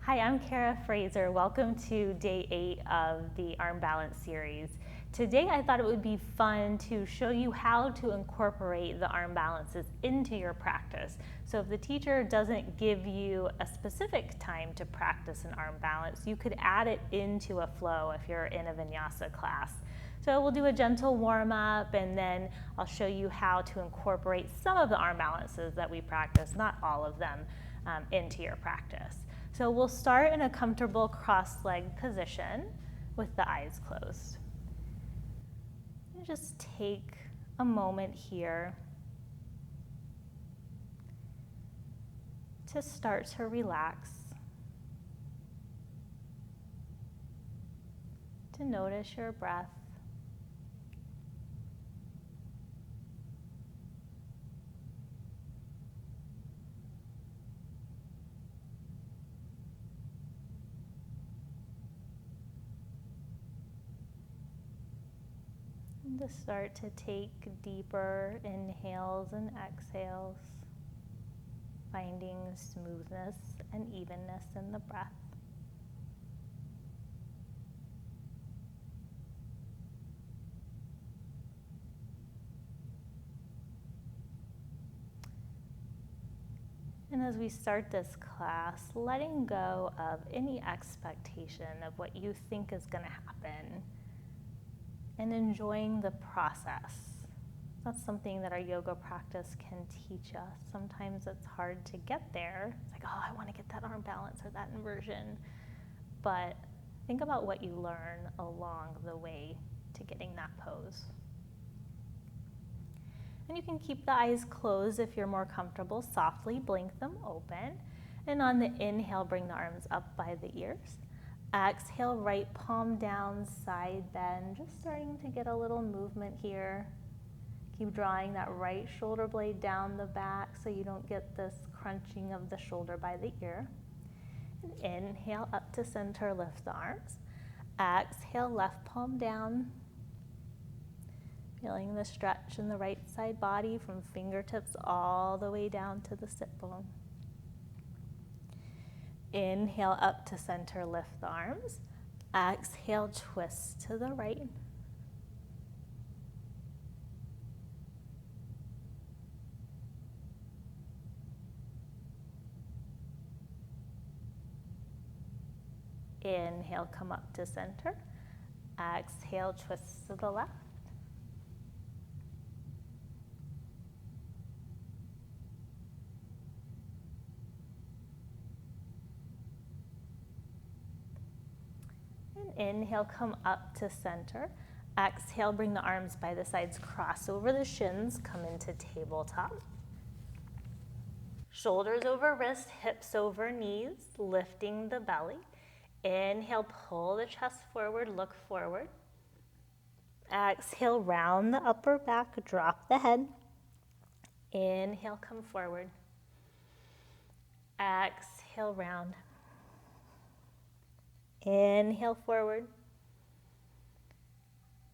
Hi, I'm Cara Fraser. Welcome to day 8 of the Arm Balance series. Today I thought it would be fun to show you how to incorporate the arm balances into your practice. So if the teacher doesn't give you a specific time to practice an arm balance, you could add it into a flow if you're in a Vinyasa class. So we'll do a gentle warm up and then I'll show you how to incorporate some of the arm balances that we practice, not all of them, into your practice. So we'll start in a comfortable cross-legged position with the eyes closed. And just take a moment here to start to relax, to notice your breath. And to start to take deeper inhales and exhales, finding smoothness and evenness in the breath. And as we start this class, letting go of any expectation of what you think is going to happen and enjoying the process. That's something that our yoga practice can teach us. Sometimes it's hard to get there. It's like, oh, I want to get that arm balance or that inversion. But think about what you learn along the way to getting that pose. And you can keep the eyes closed if you're more comfortable. Softly blink them open. And on the inhale, bring the arms up by the ears. Exhale, right palm down, side bend. Just starting to get a little movement here. Keep drawing that right shoulder blade down the back so you don't get this crunching of the shoulder by the ear. And inhale up to center, lift the arms. Exhale, left palm down. Feeling the stretch in the right side body from fingertips all the way down to the sit bone. Inhale up to center, lift the arms. Exhale, twist to the right. Inhale, come up to center. Exhale, twist to the left. Inhale, come up to center. Exhale, bring the arms by the sides, cross over the shins, come into tabletop. Shoulders over wrists, hips over knees, lifting the belly. Inhale, pull the chest forward, look forward. Exhale, round the upper back, drop the head. Inhale, come forward. Exhale, round. Inhale, forward.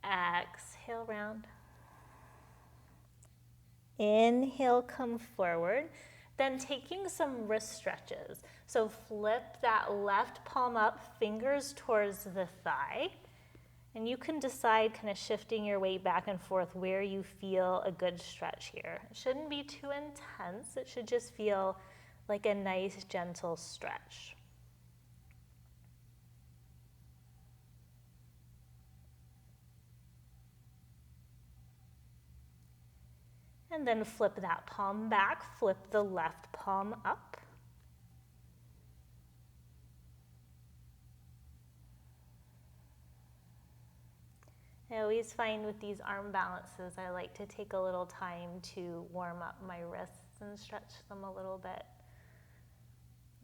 Exhale, round. Inhale, come forward. Then taking some wrist stretches. So flip that left palm up, fingers towards the thigh. And you can decide, kind of shifting your weight back and forth, where you feel a good stretch here. It shouldn't be too intense. It should just feel like a nice, gentle stretch. And then flip that palm back, flip the left palm up. I always find with these arm balances, I like to take a little time to warm up my wrists and stretch them a little bit.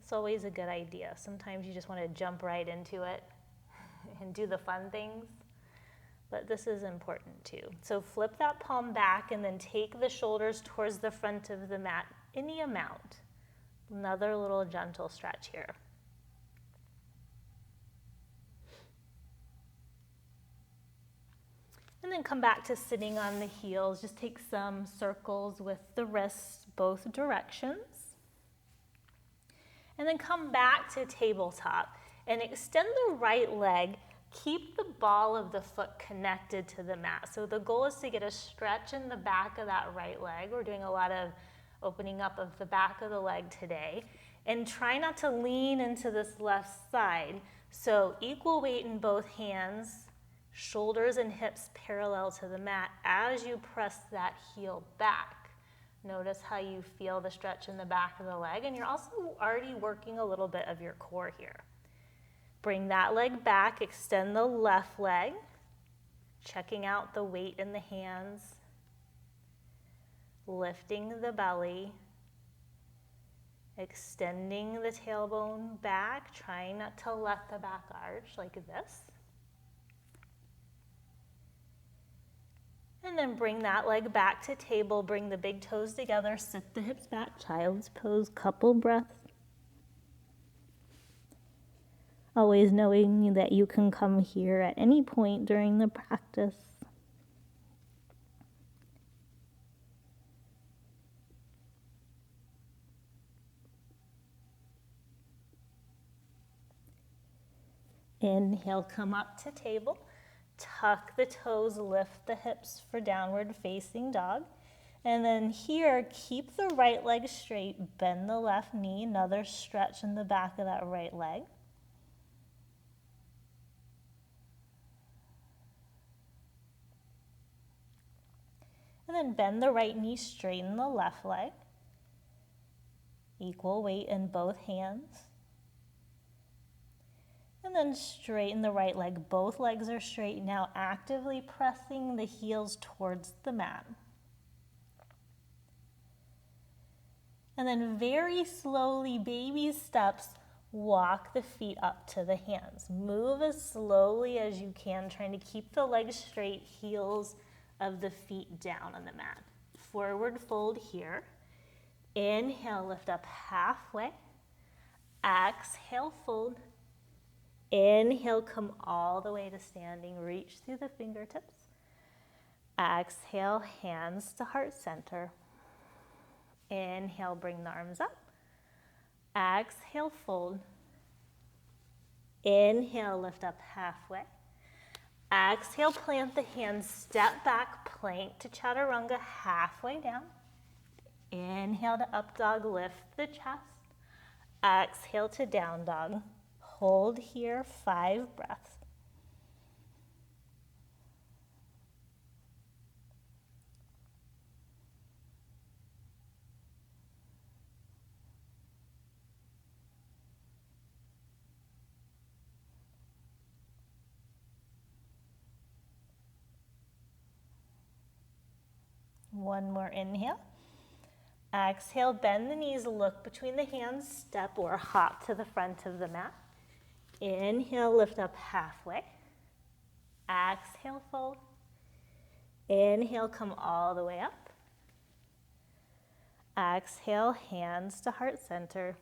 It's always a good idea. Sometimes you just want to jump right into it and do the fun things. But this is important too. So flip that palm back and then take the shoulders towards the front of the mat, any amount. Another little gentle stretch here. And then come back to sitting on the heels. Just take some circles with the wrists both directions. And then come back to tabletop and extend the right leg. Keep the ball of the foot connected to the mat. So the goal is to get a stretch in the back of that right leg. We're doing a lot of opening up of the back of the leg today. And try not to lean into this left side. So equal weight in both hands, shoulders and hips parallel to the mat as you press that heel back. Notice how you feel the stretch in the back of the leg, and you're also already working a little bit of your core here. Bring that leg back, extend the left leg, checking out the weight in the hands, lifting the belly, extending the tailbone back, trying not to let the back arch like this. And then bring that leg back to table, bring the big toes together, sit the hips back, child's pose, couple breaths. Always knowing that you can come here at any point during the practice. Inhale, come up to table. Tuck the toes, lift the hips for downward facing dog. And then here, keep the right leg straight, bend the left knee, another stretch in the back of that right leg. And then bend the right knee, straighten the left leg. Equal weight in both hands. And then straighten the right leg. Both legs are straight. Now actively pressing the heels towards the mat. And then very slowly, baby steps, walk the feet up to the hands. Move as slowly as you can, trying to keep the legs straight, heels of the feet down on the mat. Forward fold here. Inhale, lift up halfway. Exhale, fold. Inhale, come all the way to standing. Reach through the fingertips. Exhale, hands to heart center. Inhale, bring the arms up. Exhale, fold. Inhale, lift up halfway. Exhale, plant the hands, step back, plank to chaturanga, halfway down. Inhale to up dog, lift the chest. Exhale to down dog. Hold here, 5 breaths. One more inhale. Exhale, bend the knees, look between the hands, step or hop to the front of the mat. Inhale, lift up halfway. Exhale, fold. Inhale, come all the way up. Exhale, hands to heart center.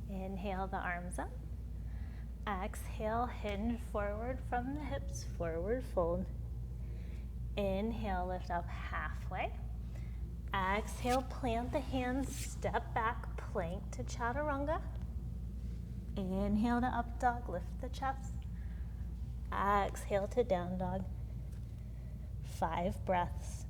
Inhale, the arms up. Exhale, hinge forward from the hips, forward fold. Inhale, lift up halfway. Exhale, plant the hands, step back, plank to chaturanga. Inhale to up dog, lift the chest. Exhale to down dog. 5 breaths.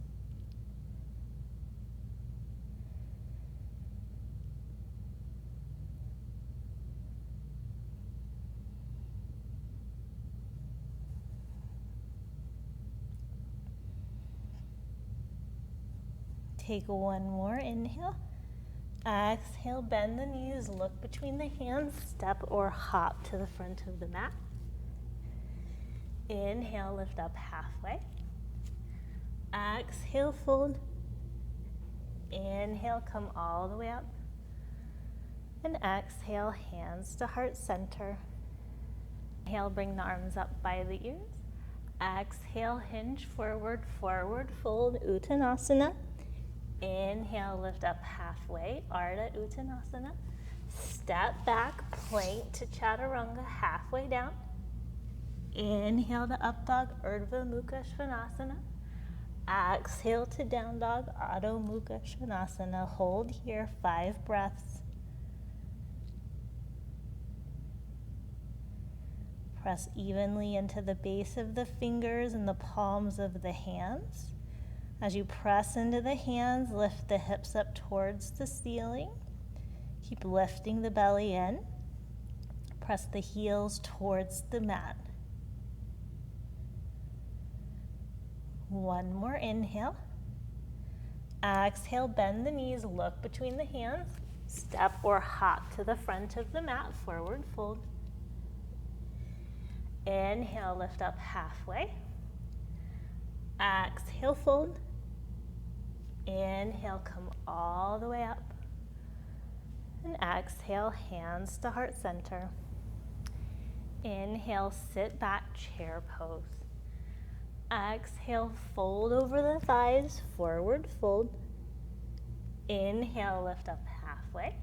Take one more inhale. Exhale, bend the knees, look between the hands, step or hop to the front of the mat. Inhale, lift up halfway. Exhale, fold. Inhale, come all the way up. And exhale, hands to heart center. Inhale, bring the arms up by the ears. Exhale, hinge forward, forward fold, Uttanasana. Inhale, lift up halfway, Ardha Uttanasana. Step back, plank to chaturanga, halfway down. Inhale to up dog, Urdhva Mukha Svanasana. Exhale to down dog, Adho Mukha Svanasana. Hold here, 5 breaths. Press evenly into the base of the fingers and the palms of the hands. As you press into the hands, lift the hips up towards the ceiling. Keep lifting the belly in. Press the heels towards the mat. One more inhale. Exhale, bend the knees, look between the hands. Step or hop to the front of the mat, forward fold. Inhale, lift up halfway. Exhale, fold. Inhale, come all the way up. And exhale, hands to heart center. Inhale, sit back, chair pose. Exhale, fold over the thighs, forward fold. Inhale, lift up halfway.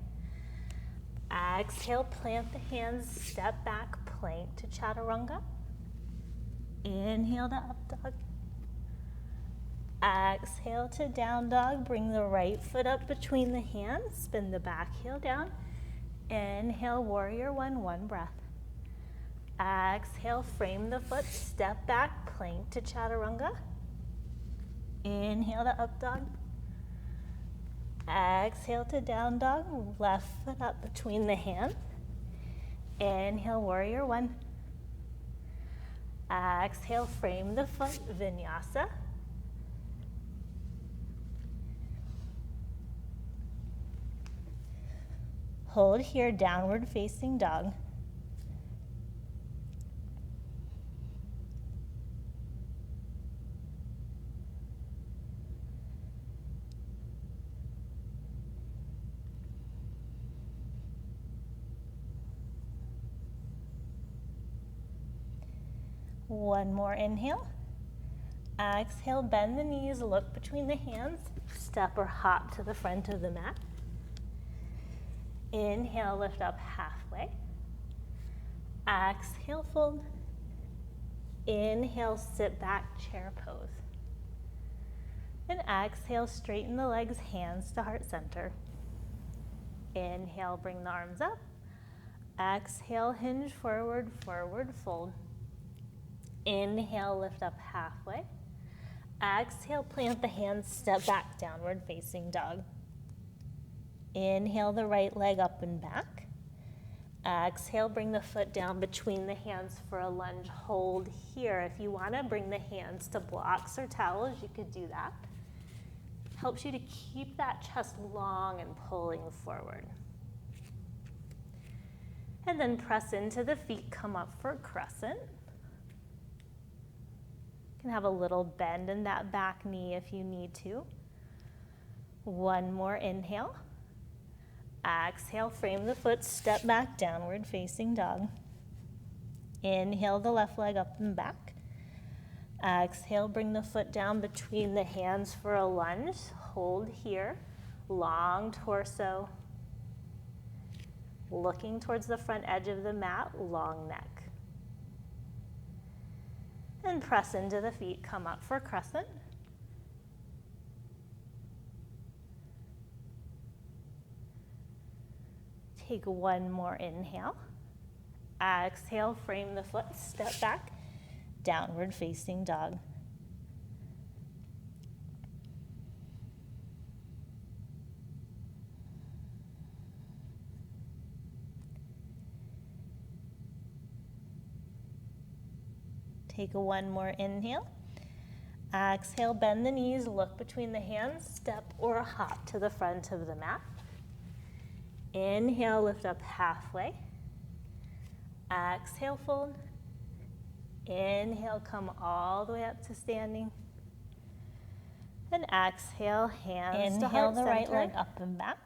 Exhale, plant the hands, step back, plank to chaturanga. Inhale to up dog. Exhale to down dog. Bring the right foot up between the hands. Spin the back heel down. Inhale, warrior one, 1 breath. Exhale, frame the foot, step back, plank to chaturanga. Inhale to up dog. Exhale to down dog. Left foot up between the hands. Inhale, warrior one. Exhale, frame the foot, vinyasa. Hold here, downward facing dog. One more inhale. Exhale, bend the knees, look between the hands, step or hop to the front of the mat. Inhale, lift up halfway. Exhale, fold. Inhale, sit back, chair pose. And exhale, straighten the legs, hands to heart center. Inhale, bring the arms up. Exhale, hinge forward, forward fold. Inhale, lift up halfway. Exhale, plant the hands, step back, downward facing dog. Inhale the right leg up and back. Exhale, bring the foot down between the hands for a lunge. Hold here. If you want to bring the hands to blocks or towels, you could do that. Helps you to keep that chest long and pulling forward. And then press into the feet, come up for crescent. You can have a little bend in that back knee if you need to. One more inhale. Exhale, frame the foot, step back, downward facing dog. Inhale the left leg up and back. Exhale, bring the foot down between the hands for a lunge. Hold here, long torso. Looking towards the front edge of the mat, long neck. And press into the feet, come up for crescent. Take one more inhale. Exhale, frame the foot, step back, downward facing dog. Take one more inhale. Exhale, bend the knees, look between the hands, step or hop to the front of the mat. Inhale, lift up halfway. Exhale, fold. Inhale, come all the way up to standing. And exhale, hands to heart center. Inhale the right leg up and back.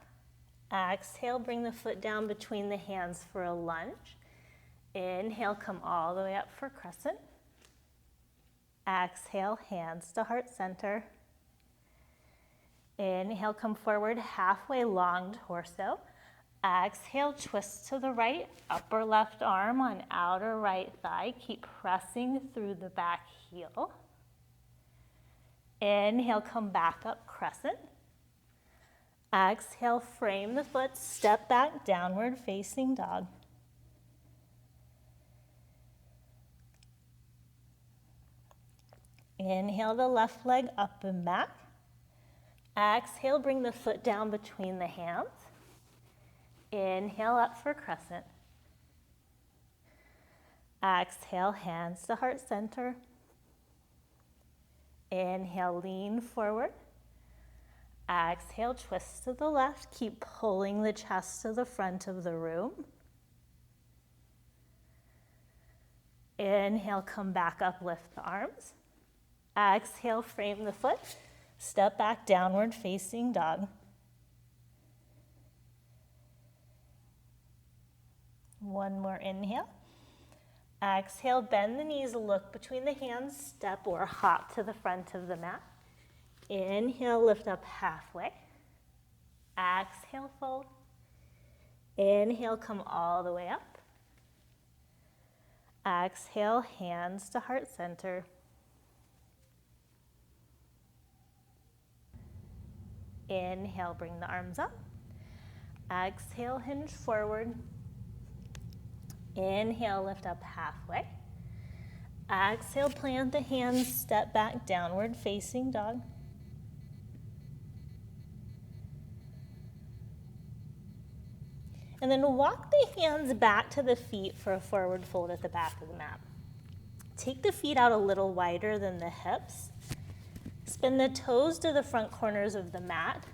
Exhale, bring the foot down between the hands for a lunge. Inhale, come all the way up for crescent. Exhale, hands to heart center. Inhale, come forward, halfway long torso. Exhale, twist to the right, upper left arm on outer right thigh. Keep pressing through the back heel. Inhale, come back up, crescent. Exhale, frame the foot, step back, downward facing dog. Inhale the left leg up and back. Exhale, bring the foot down between the hands. Inhale up for crescent. Exhale, hands to heart center. Inhale, lean forward. Exhale, twist to the left. Keep pulling the chest to the front of the room. Inhale, come back up, lift the arms. Exhale, frame the foot. Step back, downward facing dog. One more inhale. Exhale, bend the knees, look between the hands, step or hop to the front of the mat. Inhale, lift up halfway. Exhale, fold. Inhale, come all the way up. Exhale, hands to heart center. Inhale, bring the arms up. Exhale, hinge forward. Inhale, lift up halfway. Exhale, plant the hands, step back, downward facing dog. And then walk the hands back to the feet for a forward fold at the back of the mat. Take the feet out a little wider than the hips. Spin the toes to the front corners of the mat.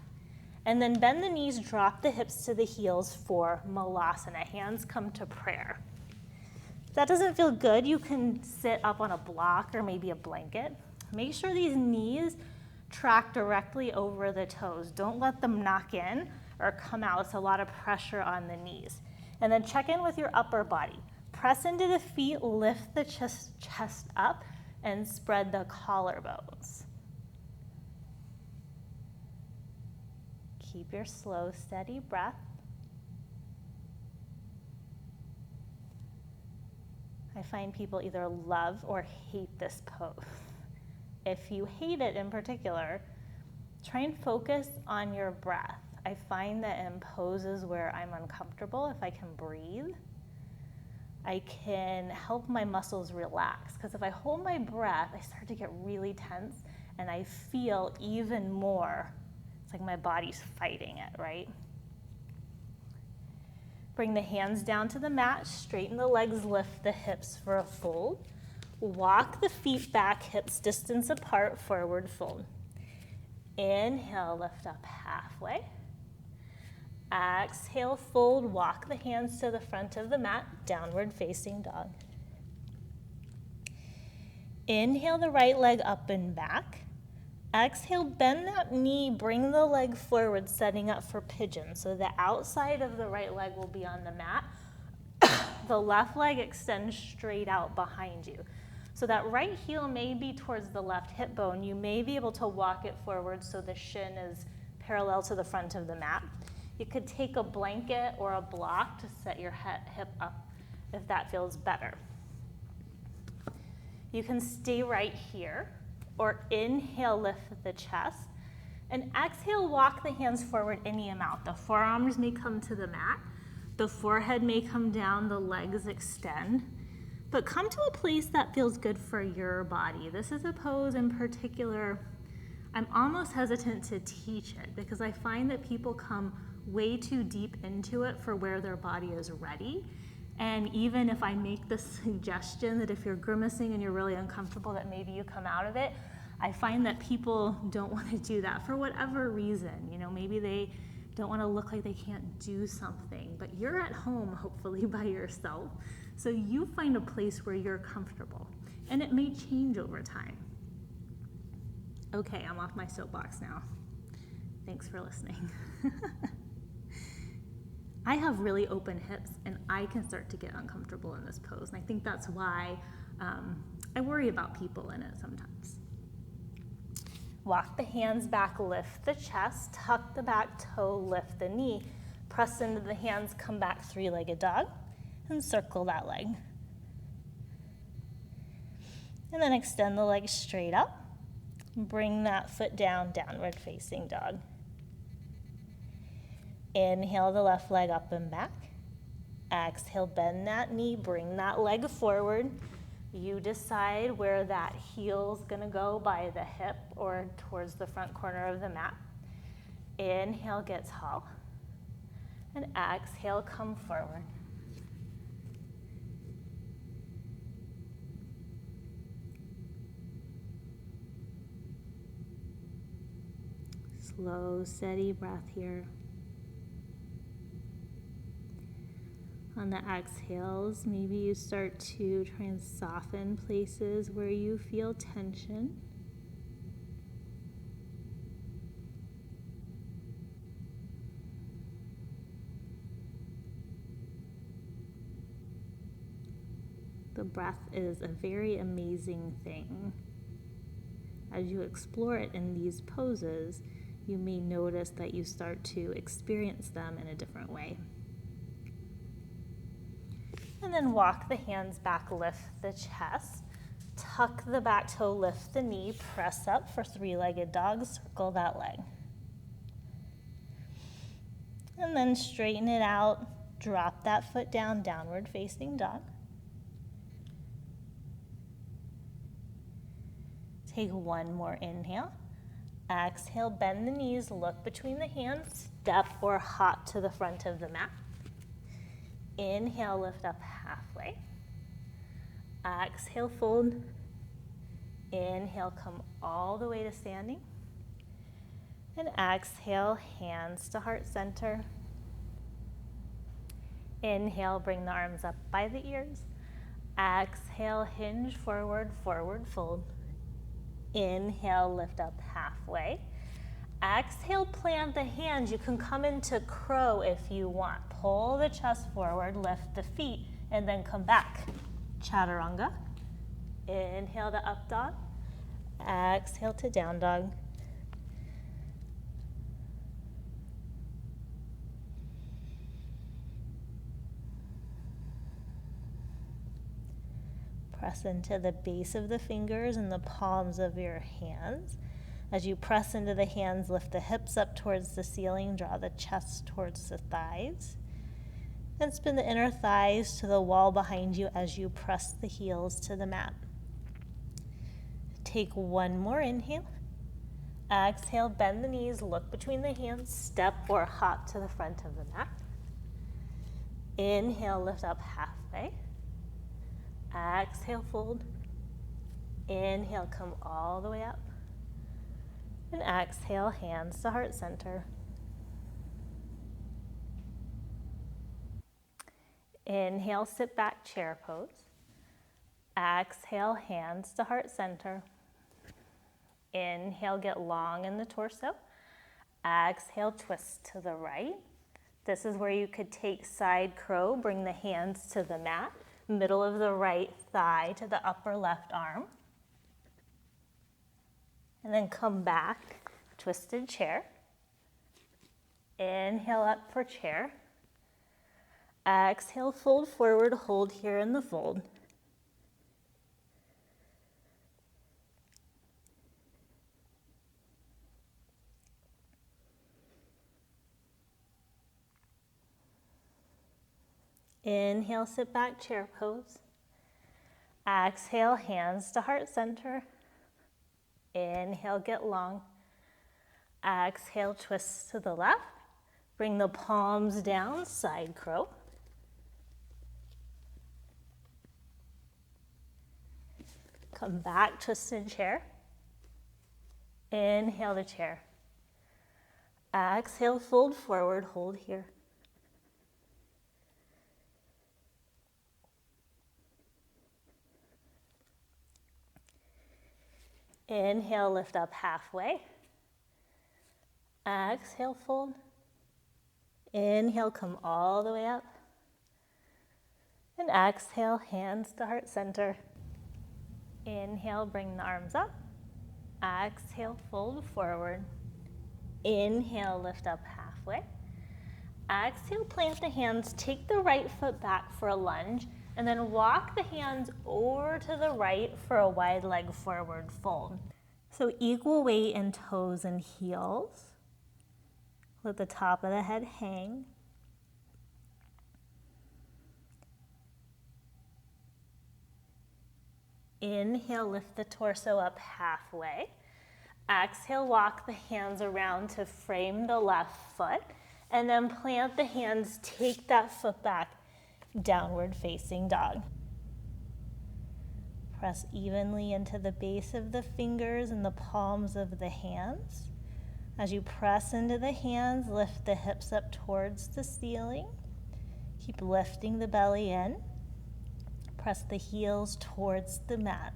And then bend the knees, drop the hips to the heels for Malasana. Hands come to prayer. If that doesn't feel good, you can sit up on a block or maybe a blanket. Make sure these knees track directly over the toes. Don't let them knock in or come out. It's a lot of pressure on the knees. And then check in with your upper body. Press into the feet, lift the chest up, and spread the collarbones. Keep your slow, steady breath. I find people either love or hate this pose. If you hate it in particular, try and focus on your breath. I find that in poses where I'm uncomfortable, if I can breathe, I can help my muscles relax. Because if I hold my breath, I start to get really tense and I feel even more. It's like my body's fighting it, right? Bring the hands down to the mat, straighten the legs, lift the hips for a fold. Walk the feet back, hips distance apart, forward fold. Inhale, lift up halfway. Exhale, fold, walk the hands to the front of the mat, downward facing dog. Inhale the right leg up and back. Exhale, bend that knee, bring the leg forward, setting up for pigeon. So the outside of the right leg will be on the mat. The left leg extends straight out behind you. So that right heel may be towards the left hip bone. You may be able to walk it forward so the shin is parallel to the front of the mat. You could take a blanket or a block to set your hip up if that feels better. You can stay right here, or inhale, lift the chest, and exhale, walk the hands forward any amount. The forearms may come to the mat, the forehead may come down, the legs extend, but come to a place that feels good for your body. This is a pose in particular, I'm almost hesitant to teach it because I find that people come way too deep into it for where their body is ready. And even if I make the suggestion that if you're grimacing and you're really uncomfortable that maybe you come out of it, I find that people don't want to do that for whatever reason. You know, maybe they don't want to look like they can't do something, but you're at home hopefully by yourself. So you find a place where you're comfortable, and it may change over time. Okay, I'm off my soapbox now. Thanks for listening. I have really open hips and I can start to get uncomfortable in this pose. And I think that's why I worry about people in it sometimes. Walk the hands back, lift the chest, tuck the back toe, lift the knee, press into the hands, come back three-legged dog, and circle that leg. And then extend the legs straight up. Bring that foot down, downward facing dog. Inhale the left leg up and back. Exhale, bend that knee, bring that leg forward. You decide where that heel's gonna go, by the hip or towards the front corner of the mat. Inhale, get tall. And exhale, come forward. Slow, steady breath here. On the exhales, maybe you start to try and soften places where you feel tension. The breath is a very amazing thing. As you explore it in these poses, you may notice that you start to experience them in a different way. And then walk the hands back, lift the chest, tuck the back toe, lift the knee, press up for three-legged dog, circle that leg. And then straighten it out, drop that foot down, downward facing dog. Take one more inhale. Exhale, bend the knees, look between the hands, step or hop to the front of the mat. Inhale, lift up halfway. Exhale, fold. Inhale, come all the way to standing. And exhale, hands to heart center. Inhale, bring the arms up by the ears. Exhale, hinge forward, forward fold. Inhale, lift up halfway. Exhale, plant the hands. You can come into crow if you want. Pull the chest forward, lift the feet, and then come back. Chaturanga. Inhale to up dog. Exhale to down dog. Press into the base of the fingers and the palms of your hands. As you press into the hands, lift the hips up towards the ceiling, draw the chest towards the thighs. Then spin the inner thighs to the wall behind you as you press the heels to the mat. Take one more inhale. Exhale, bend the knees, look between the hands, step or hop to the front of the mat. Inhale, lift up halfway. Exhale, fold. Inhale, come all the way up. And exhale, hands to heart center. Inhale, sit back, chair pose. Exhale, hands to heart center. Inhale, get long in the torso. Exhale, twist to the right. This is where you could take side crow, bring the hands to the mat, middle of the right thigh to the upper left arm. And then come back, twisted chair. Inhale up for chair. Exhale, fold forward, hold here in the fold. Inhale, sit back, chair pose. Exhale, hands to heart center. Inhale, get long. Exhale, twist to the left. Bring the palms down, side crow. Come back, twisted chair. Inhale to chair. Exhale, fold forward, hold here. Inhale, lift up halfway. Exhale, fold. Inhale, come all the way up. And exhale, hands to heart center. Inhale, bring the arms up. Exhale, fold forward. Inhale, lift up halfway. Exhale, plant the hands, take the right foot back for a lunge, and then walk the hands over to the right for a wide leg forward fold. So equal weight in toes and heels. Let the top of the head hang. Inhale, lift the torso up halfway. Exhale, walk the hands around to frame the left foot. And then plant the hands, take that foot back, downward facing dog. Press evenly into the base of the fingers and the palms of the hands. As you press into the hands, lift the hips up towards the ceiling. Keep lifting the belly in. Press the heels towards the mat.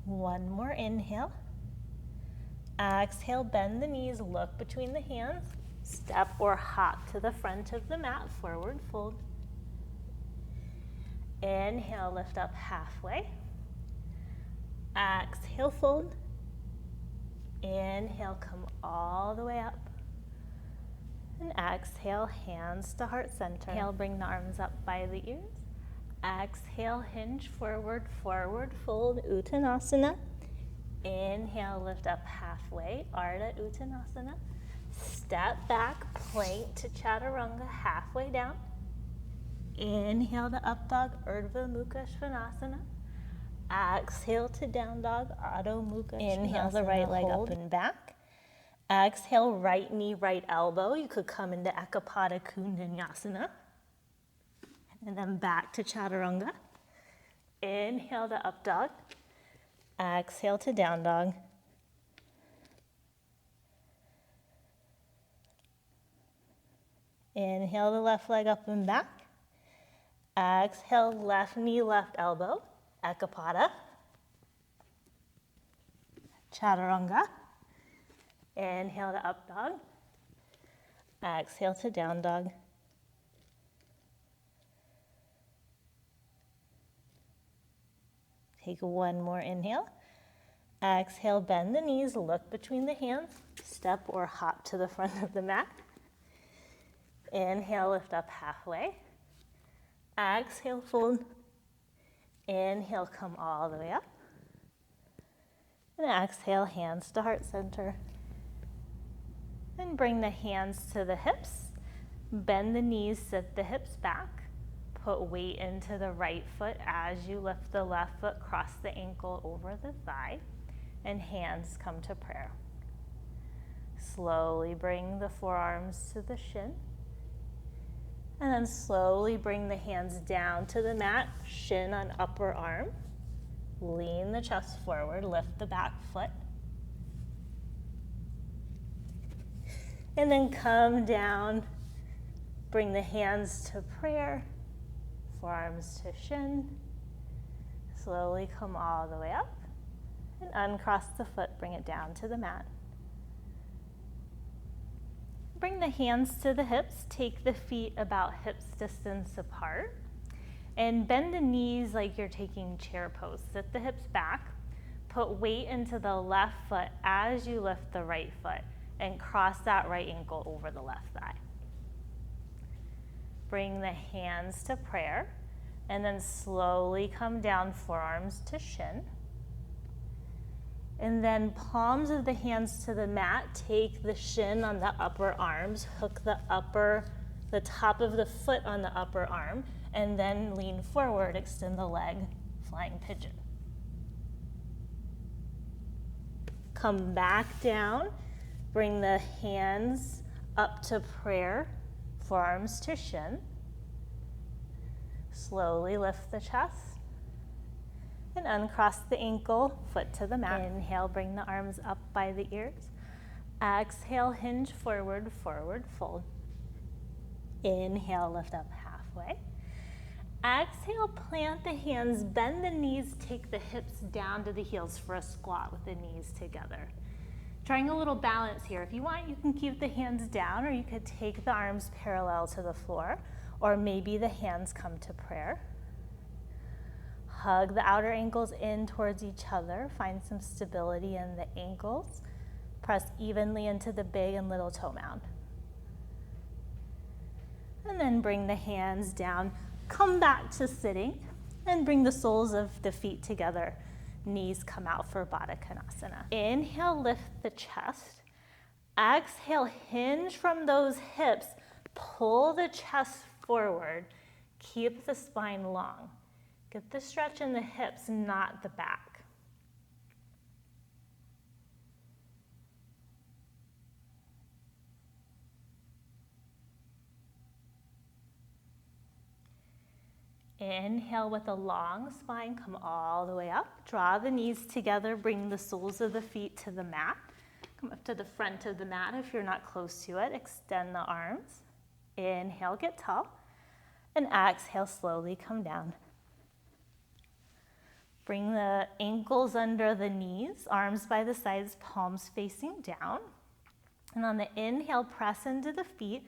One more inhale. Exhale, bend the knees, look between the hands. Step or hop to the front of the mat, forward fold. Inhale, lift up halfway. Exhale, fold. Inhale, come all the way up. And exhale, hands to heart center. Inhale, bring the arms up by the ears. Exhale, hinge forward, forward fold, Uttanasana. Inhale, lift up halfway, Ardha Uttanasana. Step back, plank to Chaturanga, halfway down. Inhale to up dog, Urdhva Mukha Svanasana. Exhale to down dog, Adho Mukha Svanasana. Inhale the right leg up and back. Exhale, right knee, right elbow. You could come into Ekapada Kundanyasana. And then back to Chaturanga. Inhale to up dog. Exhale to down dog. Inhale the left leg up and back. Exhale, left knee, left elbow. Ekapada. Chaturanga. Inhale to up dog. Exhale to down dog. Take one more inhale. Exhale, bend the knees, look between the hands. Step or hop to the front of the mat. Inhale, lift up halfway. Exhale, fold. Inhale, come all the way up. And exhale, hands to heart center. And bring the hands to the hips. Bend the knees, sit the hips back. Put weight into the right foot as you lift the left foot, cross the ankle over the thigh, and hands come to prayer. Slowly bring the forearms to the shin, and then slowly bring the hands down to the mat, shin on upper arm. Lean the chest forward, lift the back foot. And then come down, bring the hands to prayer. Forearms to shin. Slowly come all the way up and uncross the foot, bring it down to the mat. Bring the hands to the hips, take the feet about hips distance apart, and bend the knees like you're taking chair pose. Sit the hips back, put weight into the left foot as you lift the right foot, and cross that right ankle over the left thigh. Bring the hands to prayer, and then slowly come down, forearms to shin. And then palms of the hands to the mat, take the shin on the upper arms, hook the top of the foot on the upper arm, and then lean forward, extend the leg, flying pigeon. Come back down, bring the hands up to prayer, forearms to shin. Slowly lift the chest and uncross the ankle, foot to the mat. Inhale, bring the arms up by the ears. Exhale, hinge forward, forward fold. Inhale, lift up halfway. Exhale, plant the hands, bend the knees, take the hips down to the heels for a squat with the knees together. Trying a little balance here. If you want, you can keep the hands down, or you could take the arms parallel to the floor, or maybe the hands come to prayer. Hug the outer ankles in towards each other. Find some stability in the ankles. Press evenly into the big and little toe mound. And then bring the hands down. Come back to sitting. And bring the soles of the feet together. Knees come out for Baddha Konasana. Inhale, lift the chest. Exhale, hinge from those hips. Pull the chest forward. Keep the spine long. Get the stretch in the hips, not the back. Inhale with a long spine, come all the way up. Draw the knees together, bring the soles of the feet to the mat. Come up to the front of the mat if you're not close to it. Extend the arms. Inhale, get tall. And exhale, slowly come down. Bring the ankles under the knees, arms by the sides, palms facing down. And on the inhale, press into the feet.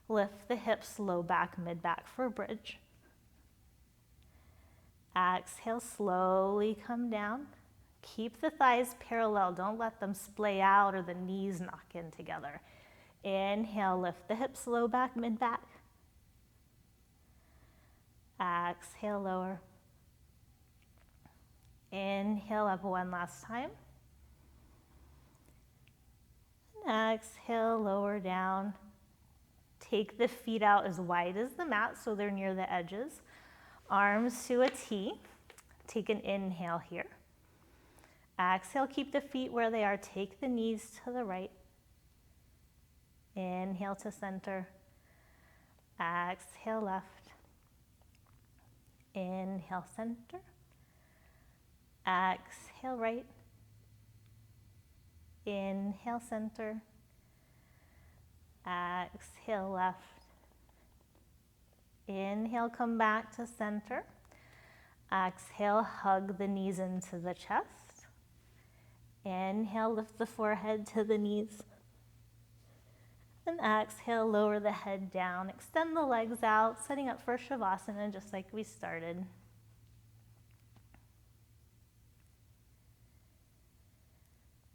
Lift the hips, low back, mid back for bridge. Exhale, slowly come down. Keep the thighs parallel. Don't let them splay out or the knees knock in together. Inhale, lift the hips, low back, mid back. Exhale, lower. Inhale, up one last time. And exhale, lower down. Take the feet out as wide as the mat so they're near the edges. Arms to a T. Take an inhale here. Exhale, keep the feet where they are. Take the knees to the right. Inhale to center. Exhale, left. Inhale, center. Exhale, right. Inhale, center. Exhale, left. Inhale, come back to center. Exhale, hug the knees into the chest. Inhale, lift the forehead to the knees. And exhale, lower the head down. Extend the legs out, setting up for Shavasana just like we started.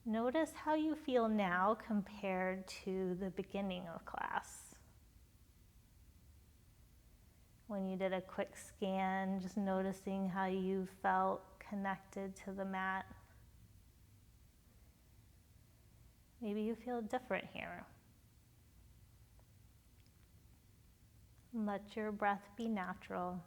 Notice how you feel now compared to the beginning of class. When you did a quick scan, just noticing how you felt connected to the mat. Maybe you feel different here. Let your breath be natural.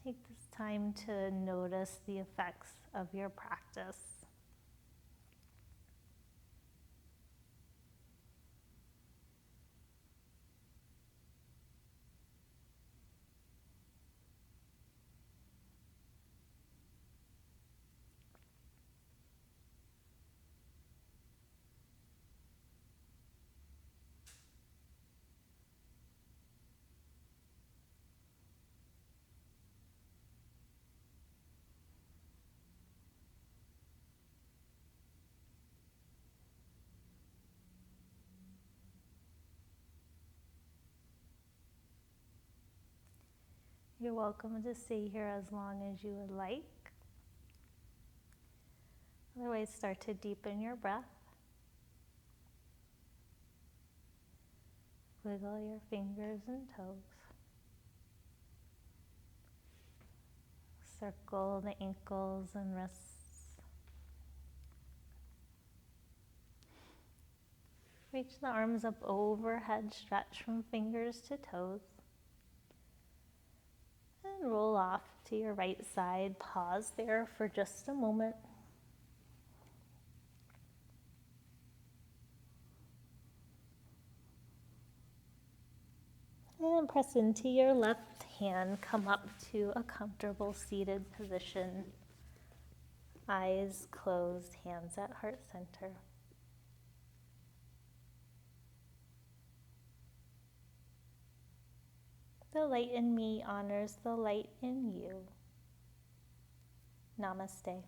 Take this time to notice the effects of your practice. You're welcome to stay here as long as you would like. Otherwise, start to deepen your breath. Wiggle your fingers and toes. Circle the ankles and wrists. Reach the arms up overhead, stretch from fingers to toes. And roll off to your right side. Pause there for just a moment. And press into your left hand. Come up to a comfortable seated position. Eyes closed, hands at heart center. The light in me honors the light in you. Namaste.